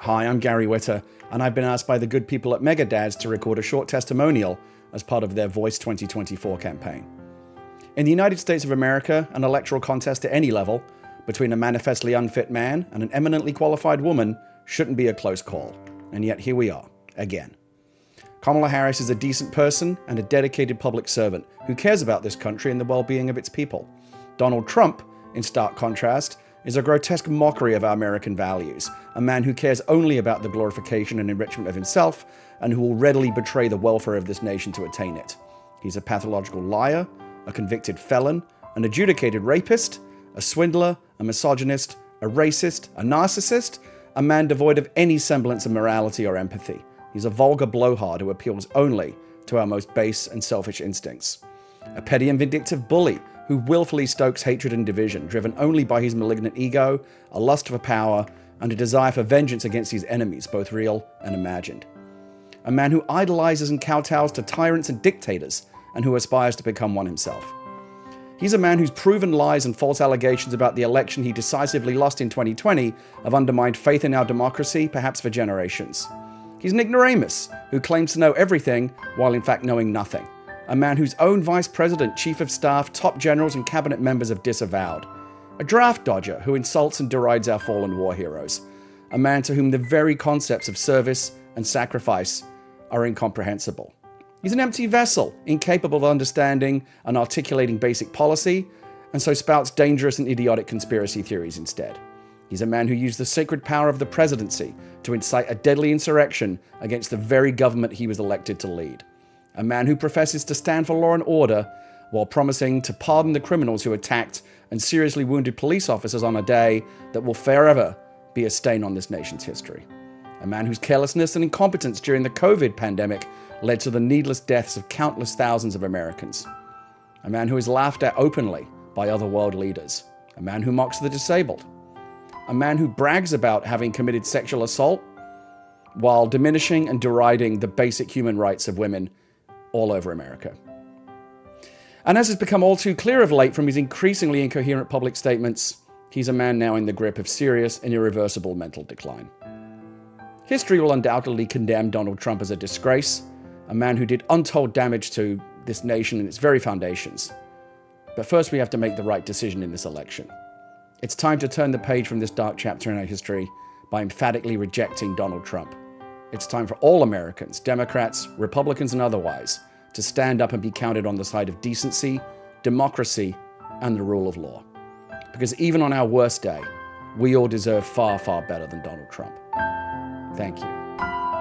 Hi, I'm Gary Whitta, and I've been asked by the good people at Megadads to record a short testimonial as part of their Voice 2024 campaign. In the United States of America, an electoral contest at any level between a manifestly unfit man and an eminently qualified woman shouldn't be a close call. And yet here we are, again. Kamala Harris is a decent person and a dedicated public servant who cares about this country and the well-being of its people. Donald Trump, in stark contrast, is a grotesque mockery of our American values, a man who cares only about the glorification and enrichment of himself and who will readily betray the welfare of this nation to attain it. He's a pathological liar, a convicted felon, an adjudicated rapist, a swindler, a misogynist, a racist, a narcissist, a man devoid of any semblance of morality or empathy. He's a vulgar blowhard who appeals only to our most base and selfish instincts. A petty and vindictive bully who willfully stokes hatred and division, driven only by his malignant ego, a lust for power, and a desire for vengeance against his enemies, both real and imagined. A man who idolizes and kowtows to tyrants and dictators, and who aspires to become one himself. He's a man whose proven lies and false allegations about the election he decisively lost in 2020 have undermined faith in our democracy, perhaps for generations. He's an ignoramus who claims to know everything while in fact knowing nothing. A man whose own vice president, chief of staff, top generals, and cabinet members have disavowed. A draft dodger who insults and derides our fallen war heroes. A man to whom the very concepts of service and sacrifice are incomprehensible. He's an empty vessel, incapable of understanding and articulating basic policy, and so spouts dangerous and idiotic conspiracy theories instead. He's a man who used the sacred power of the presidency to incite a deadly insurrection against the very government he was elected to lead. A man who professes to stand for law and order while promising to pardon the criminals who attacked and seriously wounded police officers on a day that will forever be a stain on this nation's history. A man whose carelessness and incompetence during the COVID pandemic led to the needless deaths of countless thousands of Americans. A man who is laughed at openly by other world leaders. A man who mocks the disabled. A man who brags about having committed sexual assault while diminishing and deriding the basic human rights of women all over America. And as has become all too clear of late from his increasingly incoherent public statements, he's a man now in the grip of serious and irreversible mental decline. History will undoubtedly condemn Donald Trump as a disgrace, a man who did untold damage to this nation and its very foundations. But first we have to make the right decision in this election. It's time to turn the page from this dark chapter in our history by emphatically rejecting Donald Trump. It's time for all Americans, Democrats, Republicans, and otherwise, to stand up and be counted on the side of decency, democracy, and the rule of law. Because even on our worst day, we all deserve far, far better than Donald Trump. Thank you.